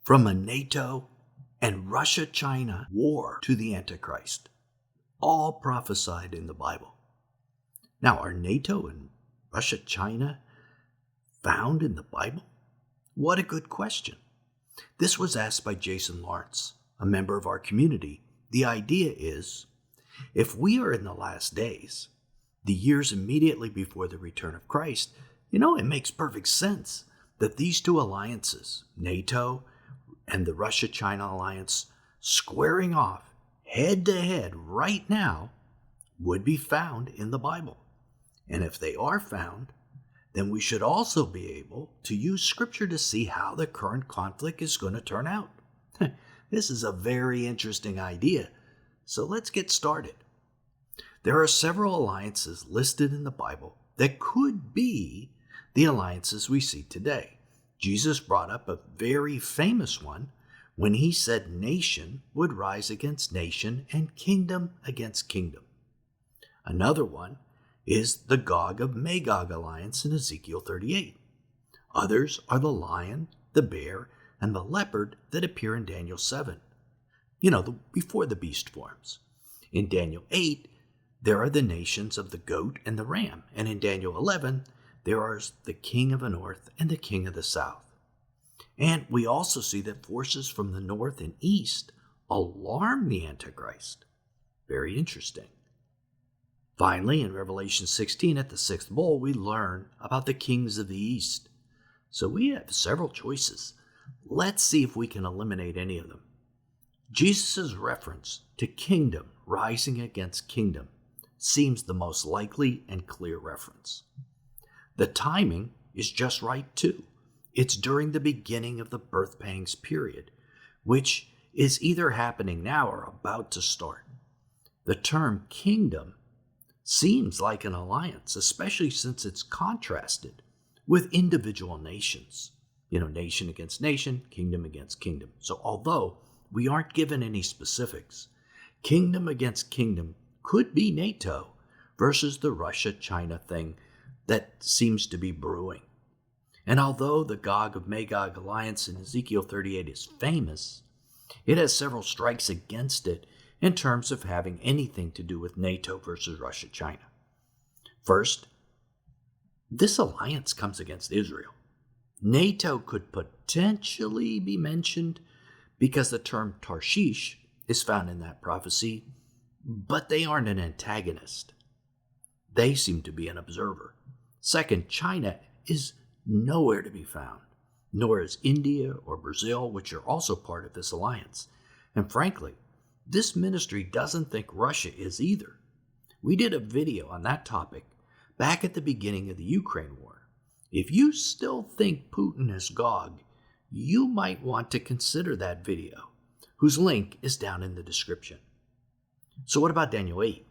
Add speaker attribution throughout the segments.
Speaker 1: From a NATO and Russia-China war to the Antichrist, all prophesied in the Bible. Now, are NATO and Russia-China found in the Bible? What a good question. This was asked by Jason Lawrence, a member of our community. The idea is, if we are in the last days, the years immediately before the return of Christ, it makes perfect sense that these two alliances, NATO and the Russia-China alliance, squaring off head-to-head right now, would be found in the Bible. And if they are found, then we should also be able to use Scripture to see how the current conflict is going to turn out. This is a very interesting idea, so let's get started. There are several alliances listed in the Bible that could be the alliances we see today. Jesus brought up a very famous one when he said nation would rise against nation and kingdom against kingdom. Another one is the Gog of Magog alliance in Ezekiel 38. Others are the lion, the bear, and the leopard that appear in Daniel 7. Before the beast forms. In Daniel 8, there are the nations of the goat and the ram, and in Daniel 11, there are the king of the north and the king of the south. And we also see that forces from the north and east alarm the Antichrist. Very interesting. Finally, in Revelation 16, at the sixth bowl, we learn about the kings of the east. So we have several choices. Let's see if we can eliminate any of them. Jesus' reference to kingdom rising against kingdom seems the most likely and clear reference. The timing is just right, too. It's during the beginning of the birth pangs period, which is either happening now or about to start. The term kingdom seems like an alliance, especially since it's contrasted with individual nations. Nation against nation, kingdom against kingdom. So although we aren't given any specifics, kingdom against kingdom could be NATO versus the Russia-China thing that seems to be brewing. And although the Gog of Magog alliance in Ezekiel 38 is famous, it has several strikes against it in terms of having anything to do with NATO versus Russia-China. First, this alliance comes against Israel. NATO could potentially be mentioned because the term Tarshish is found in that prophecy, but they aren't an antagonist. They seem to be an observer. Second, China is nowhere to be found, nor is India or Brazil, which are also part of this alliance. And frankly, this ministry doesn't think Russia is either. We did a video on that topic back at the beginning of the Ukraine war. If you still think Putin is Gog, you might want to consider that video, whose link is down in the description. So what about Daniel 8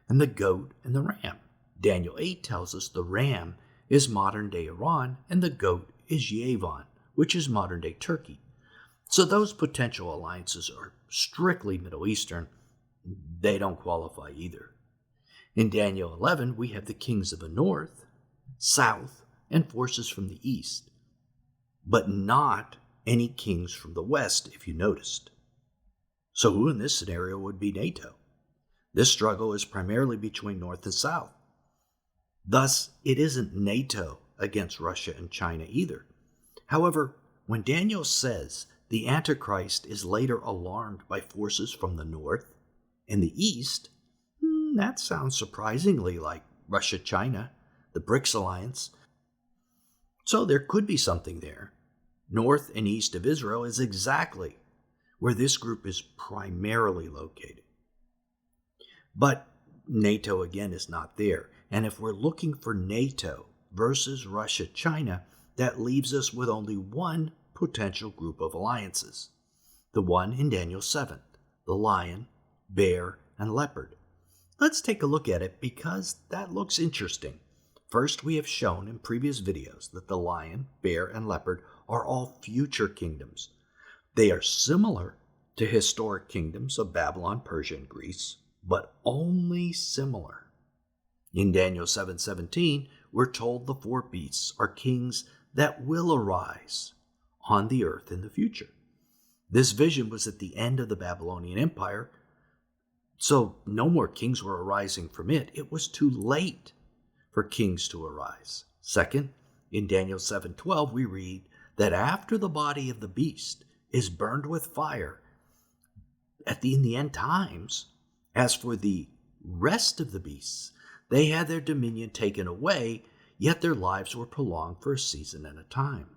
Speaker 1: and the goat and the ram? Daniel 8 tells us the ram is modern-day Iran and the goat is Yevan, which is modern-day Turkey. So those potential alliances are strictly Middle Eastern. They don't qualify either. In Daniel 11, we have the kings of the north, south, and forces from the east, but not any kings from the west, if you noticed. So who in this scenario would be NATO? This struggle is primarily between north and south. Thus, it isn't NATO against Russia and China either. However, when Daniel says the Antichrist is later alarmed by forces from the north and the east, that sounds surprisingly like Russia-China, the BRICS alliance. So there could be something there. North and east of Israel is exactly where this group is primarily located. But NATO, again, is not there. And if we're looking for NATO versus Russia-China, that leaves us with only one potential group of alliances. The one in Daniel 7, the lion, bear, and leopard. Let's take a look at it because that looks interesting. First, we have shown in previous videos that the lion, bear, and leopard are all future kingdoms. They are similar to historic kingdoms of Babylon, Persia, and Greece, but only similar. In Daniel 7:17, we're told the four beasts are kings that will arise on the earth in the future. This vision was at the end of the Babylonian Empire, so no more kings were arising from it. It was too late for kings to arise. Second, in Daniel 7:12, we read that after the body of the beast is burned with fire in the end times, as for the rest of the beasts, they had their dominion taken away, yet their lives were prolonged for a season and a time.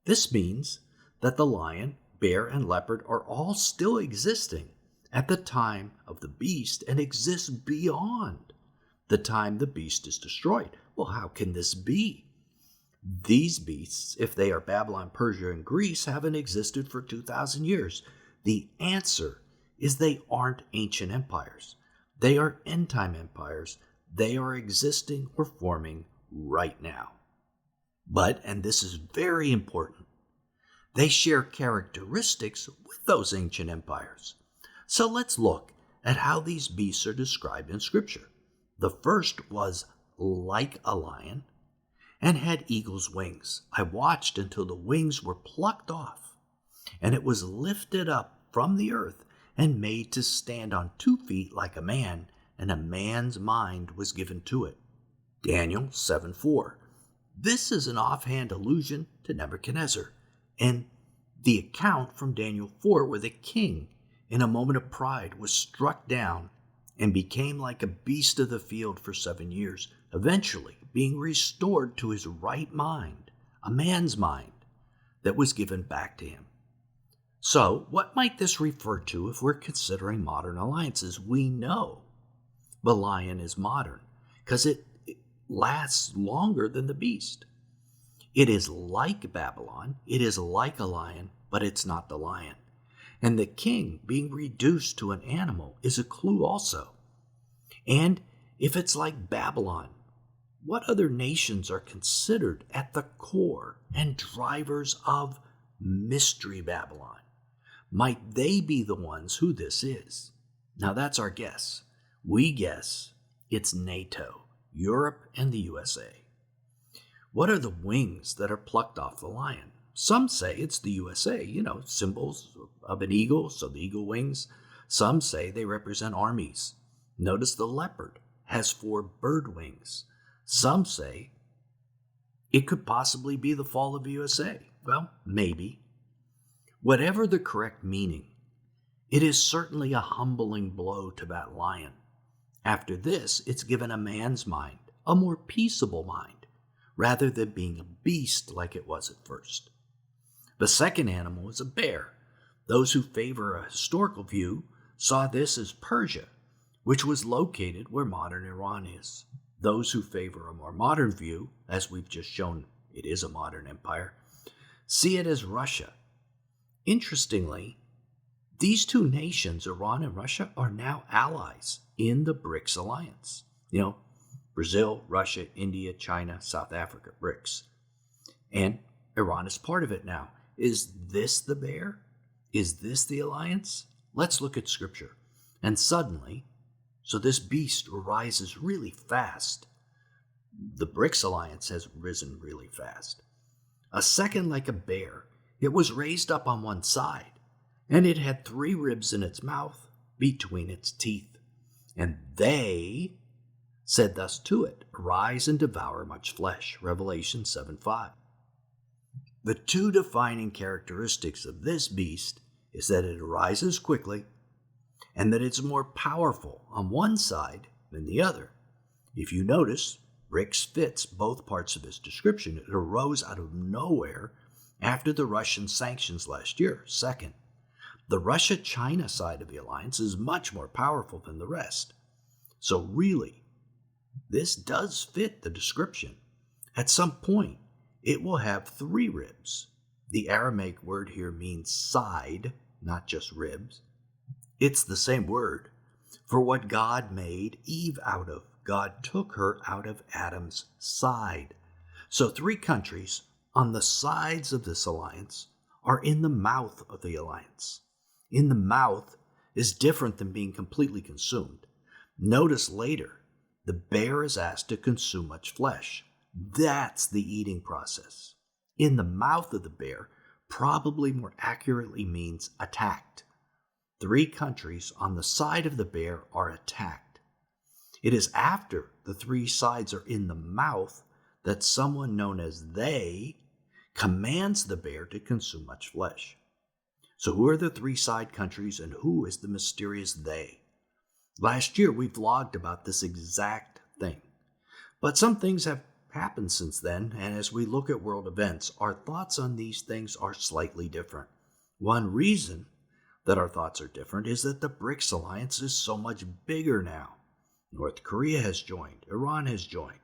Speaker 1: This means that the lion, bear, and leopard are all still existing at the time of the beast and exist beyond the time the beast is destroyed. Well, how can this be? These beasts, if they are Babylon, Persia, and Greece, haven't existed for 2,000 years. The answer is they aren't ancient empires. They are end-time empires. They are existing or forming right now. But, and this is very important, they share characteristics with those ancient empires. So let's look at how these beasts are described in Scripture. The first was like a lion and had eagle's wings. I watched until the wings were plucked off, and it was lifted up from the earth and made to stand on 2 feet like a man, and a man's mind was given to it. Daniel 7:4. This is an offhand allusion to Nebuchadnezzar, and the account from Daniel 4 where the king, in a moment of pride, was struck down and became like a beast of the field for 7 years, eventually being restored to his right mind, a man's mind that was given back to him. So, what might this refer to if we're considering modern alliances? We know the lion is modern because it lasts longer than the beast. It is like Babylon, it is like a lion, but it's not the lion. And the king being reduced to an animal is a clue also. And if it's like Babylon, what other nations are considered at the core and drivers of Mystery Babylon? Might they be the ones who this is? Now that's our guess. We guess it's NATO, Europe, and the USA. What are the wings that are plucked off the lion? Some say it's the USA, symbols of an eagle, so the eagle wings. Some say they represent armies. Notice the leopard has 4 bird wings. Some say it could possibly be the fall of the USA. Well, maybe. Whatever the correct meaning, it is certainly a humbling blow to that lion. After this, it's given a man's mind, a more peaceable mind, rather than being a beast like it was at first. The second animal is a bear. Those who favor a historical view saw this as Persia, which was located where modern Iran is. Those who favor a more modern view, as we've just shown it is a modern empire, see it as Russia. Interestingly, these 2 nations, Iran and Russia, are now allies in the BRICS alliance. Brazil, Russia, India, China, South Africa, BRICS. And Iran is part of it now. Is this the bear? Is this the alliance? Let's look at Scripture. And suddenly, so this beast rises really fast. The BRICS alliance has risen really fast. A second like a bear, it was raised up on one side, and it had 3 ribs in its mouth between its teeth. And they said thus to it, Arise and devour much flesh. Revelation 7:5. The 2 defining characteristics of this beast is that it arises quickly and that it's more powerful on one side than the other. If you notice, BRICS fits both parts of his description. It arose out of nowhere after the Russian sanctions last year. Second, the Russia-China side of the alliance is much more powerful than the rest. So really, this does fit the description. At some point, it will have 3 ribs. The Aramaic word here means side, not just ribs. It's the same word for what God made Eve out of. God took her out of Adam's side. So 3 countries on the sides of this alliance are in the mouth of the alliance. In the mouth is different than being completely consumed. Notice later, the bear is asked to consume much flesh. That's the eating process. In the mouth of the bear, probably more accurately means attacked. 3 countries on the side of the bear are attacked. It is after the 3 sides are in the mouth that someone known as they commands the bear to consume much flesh. So who are the 3 side countries and who is the mysterious they? Last year we vlogged about this exact thing. But some things have happened since then, and as we look at world events, our thoughts on these things are slightly different. One reason that our thoughts are different is that the BRICS alliance is so much bigger now. North Korea has joined, Iran has joined.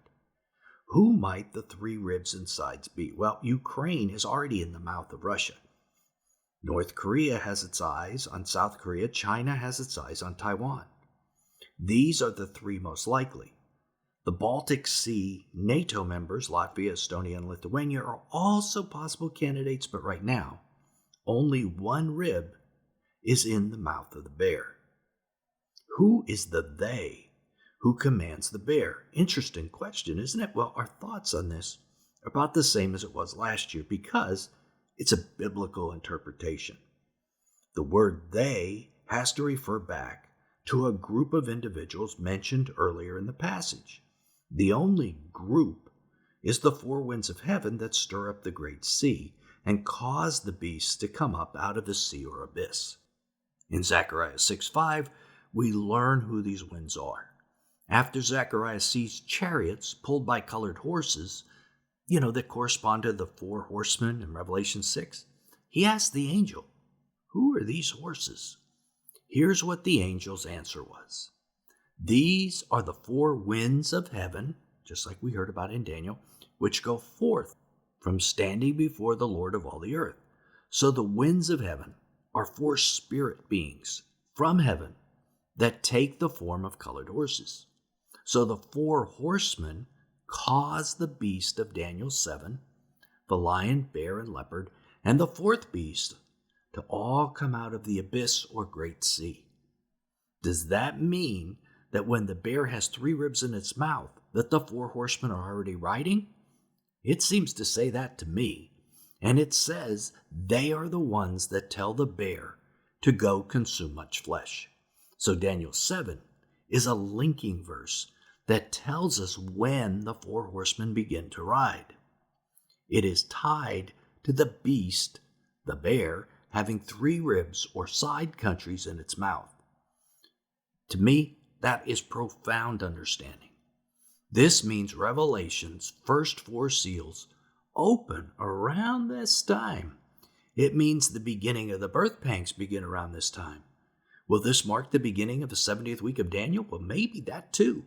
Speaker 1: Who might the 3 ribs and sides be? Well, Ukraine is already in the mouth of Russia. North Korea has its eyes on South Korea. China has its eyes on Taiwan. These are the 3 most likely. The Baltic Sea NATO members, Latvia, Estonia, and Lithuania, are also possible candidates, but right now, only 1 rib is in the mouth of the bear. Who is the they who commands the bear? Interesting question, isn't it? Well, our thoughts on this are about the same as it was last year because it's a biblical interpretation. The word they has to refer back to a group of individuals mentioned earlier in the passage. The only group is the 4 winds of heaven that stir up the great sea and cause the beasts to come up out of the sea or abyss. In Zechariah 6:5, we learn who these winds are. After Zechariah sees chariots pulled by colored horses, that correspond to the 4 horsemen in Revelation 6, he asks the angel, who are these horses? Here's what the angel's answer was. These are the 4 winds of heaven, just like we heard about in Daniel, which go forth from standing before the Lord of all the earth. So the winds of heaven are 4 spirit beings from heaven that take the form of colored horses. So the 4 horsemen cause the beast of Daniel 7, the lion, bear, and leopard, and the 4th beast to all come out of the abyss or great sea. Does that mean that when the bear has 3 ribs in its mouth, that the 4 horsemen are already riding? It seems to say that to me. And it says they are the ones that tell the bear to go consume much flesh. So Daniel 7 is a linking verse that tells us when the 4 horsemen begin to ride. It is tied to the beast, the bear, having 3 ribs or side countries in its mouth. To me, that is profound understanding. This means Revelation's first 4 seals open around this time. It means the beginning of the birth pangs begin around this time. Will this mark the beginning of the 70th week of Daniel? Well, maybe that too.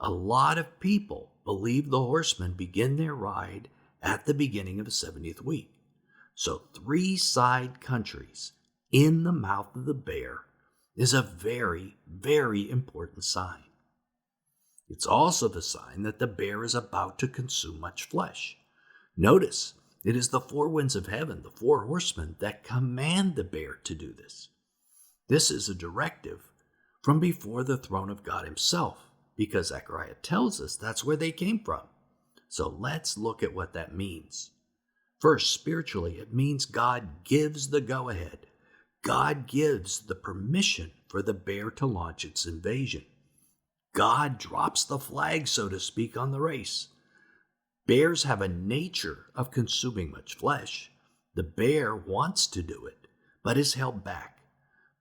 Speaker 1: A lot of people believe the horsemen begin their ride at the beginning of the 70th week. So 3 side countries in the mouth of the bear is a very, very important sign. It's also the sign that the bear is about to consume much flesh. Notice, it is the 4 winds of heaven, the 4 horsemen, that command the bear to do this. This is a directive from before the throne of God himself, because Zechariah tells us that's where they came from. So let's look at what that means. First, spiritually, it means God gives the go-ahead. God gives the permission for the bear to launch its invasion. God drops the flag, so to speak, on the race. Bears have a nature of consuming much flesh. The bear wants to do it, but is held back.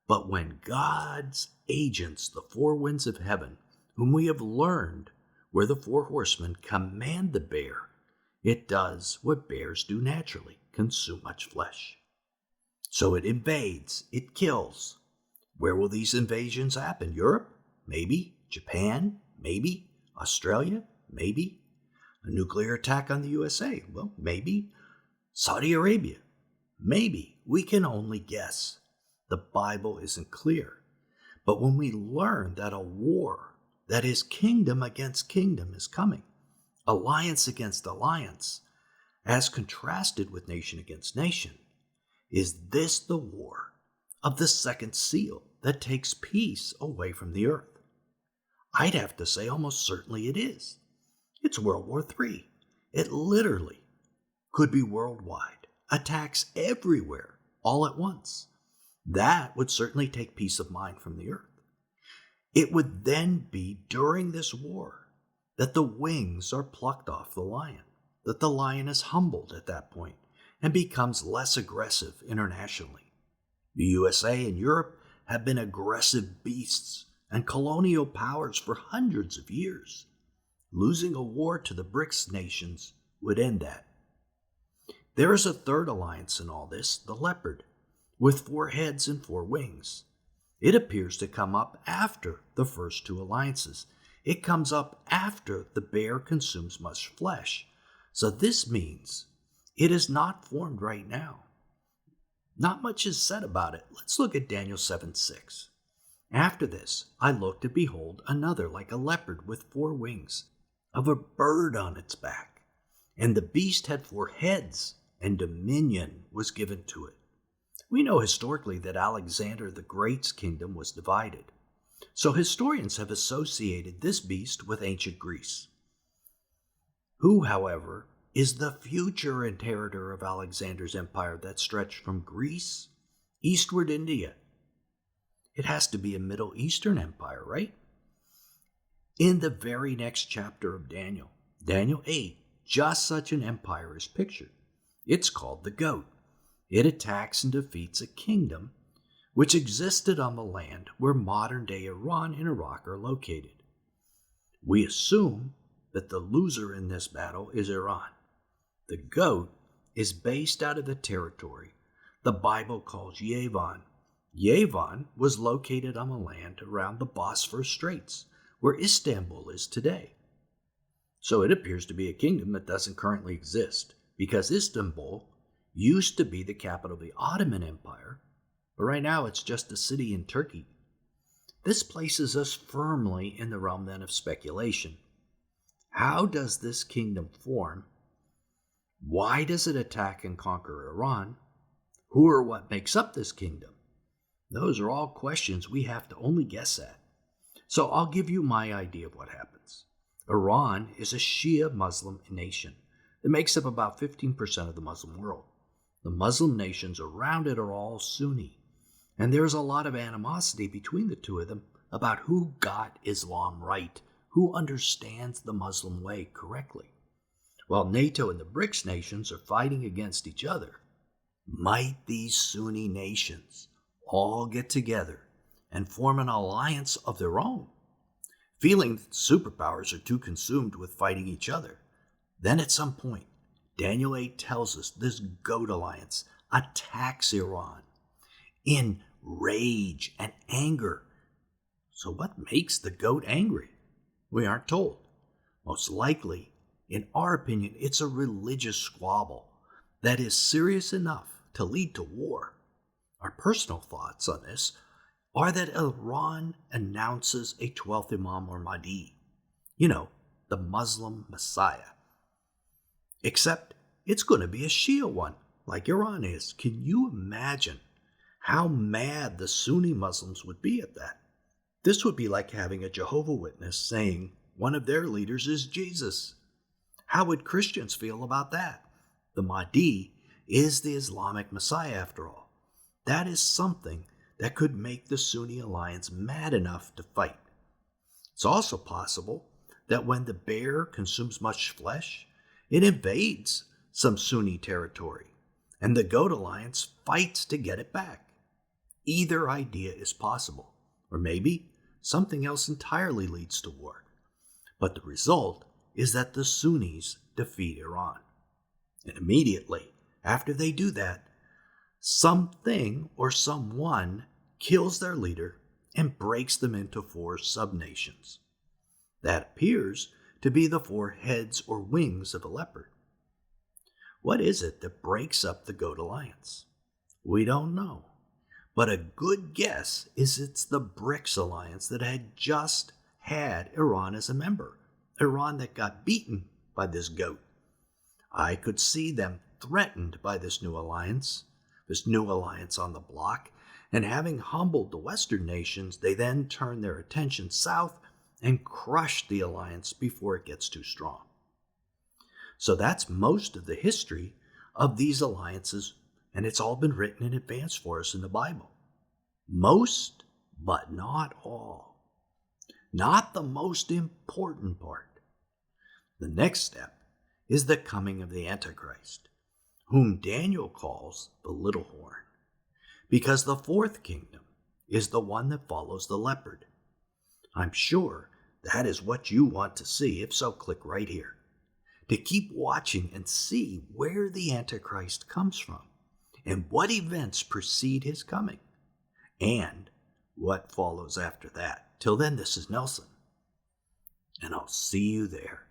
Speaker 1: But when God's agents, the 4 winds of heaven, whom we have learned were the 4 horsemen, command the bear, it does what bears do naturally, consume much flesh. So it invades, it kills. Where will these invasions happen? Europe? Maybe. Japan? Maybe. Australia? Maybe. A nuclear attack on the USA? Well, maybe. Saudi Arabia? Maybe. We can only guess. The Bible isn't clear. But when we learn that a war that is kingdom against kingdom is coming, alliance against alliance, as contrasted with nation against nation, is this the war of the 2nd seal that takes peace away from the earth? I'd have to say almost certainly it is. It's World War III. It literally could be worldwide. attacks everywhere all at once. That would certainly take peace of mind from the earth. It would then be during this war that the wings are plucked off the lion, that the lion is humbled at that point and becomes less aggressive internationally. The USA and Europe have been aggressive beasts and colonial powers for hundreds of years. Losing a war to the BRICS nations would end that. There is a third alliance in all this, the leopard, with 4 heads and 4 wings. It appears to come up after the first 2 alliances. It comes up after the bear consumes much flesh. So this means it is not formed right now. Not much is said about it. Let's look at Daniel 7:6. After this, I looked, and behold, another like a leopard with 4 wings, of a bird on its back. And the beast had 4 heads, and dominion was given to it. We know historically that Alexander the Great's kingdom was divided. So historians have associated this beast with ancient Greece, who, however, is the future inheritor of Alexander's empire that stretched from Greece eastward India. It has to be a Middle Eastern empire, right? In the very next chapter of Daniel, Daniel 8, just such an empire is pictured. It's called the goat. It attacks and defeats a kingdom which existed on the land where modern-day Iran and Iraq are located. We assume that the loser in this battle is Iran. The goat is based out of the territory the Bible calls Yavon. Yavon was located on the land around the Bosphorus Straits, where Istanbul is today. So it appears to be a kingdom that doesn't currently exist, because Istanbul used to be the capital of the Ottoman Empire, but right now it's just a city in Turkey. This places us firmly in the realm then of speculation. How does this kingdom form? Why does it attack and conquer Iran? Who or what makes up this kingdom? Those are all questions we have to only guess at. So I'll give you my idea of what happens. Iran is a Shia Muslim nation that makes up about 15% of the Muslim world. The Muslim nations around it are all Sunni, and there's a lot of animosity between the two of them about who got Islam right, who understands the Muslim way correctly. While NATO and the BRICS nations are fighting against each other, might these Sunni nations all get together and form an alliance of their own, feeling that superpowers are too consumed with fighting each other? Then at some point, Daniel 8 tells us this goat alliance attacks Iran in rage and anger. So what makes the goat angry? We aren't told. Most likely, in our opinion, it's a religious squabble that is serious enough to lead to war. Our personal thoughts on this are that Iran announces a 12th Imam or Mahdi, the Muslim Messiah. Except it's going to be a Shia one, like Iran is. Can you imagine how mad the Sunni Muslims would be at that? This would be like having a Jehovah's Witness saying one of their leaders is Jesus. How would Christians feel about that? The Mahdi is the Islamic Messiah after all. That is something that could make the Sunni alliance mad enough to fight. It's also possible that when the bear consumes much flesh, it invades some Sunni territory, and the goat alliance fights to get it back. Either idea is possible, or maybe something else entirely leads to war. But the result is that the Sunnis defeat Iran. And immediately after they do that, something or someone kills their leader and breaks them into 4 subnations. That appears to be the 4 heads or wings of a leopard. What is it that breaks up the goat alliance? We don't know. But a good guess is it's the BRICS alliance that had just had Iran as a member. Iran that got beaten by this goat. I could see them threatened by this new alliance on the block, and having humbled the Western nations, they then turn their attention south and crush the alliance before it gets too strong. So that's most of the history of these alliances, and it's all been written in advance for us in the Bible. Most, but not all. Not the most important part. The next step is the coming of the Antichrist, whom Daniel calls the little horn, because the fourth kingdom is the one that follows the leopard. I'm sure that is what you want to see. If so, click right here to keep watching and see where the Antichrist comes from and what events precede his coming and what follows after that. Till then, this is Nelson, and I'll see you there.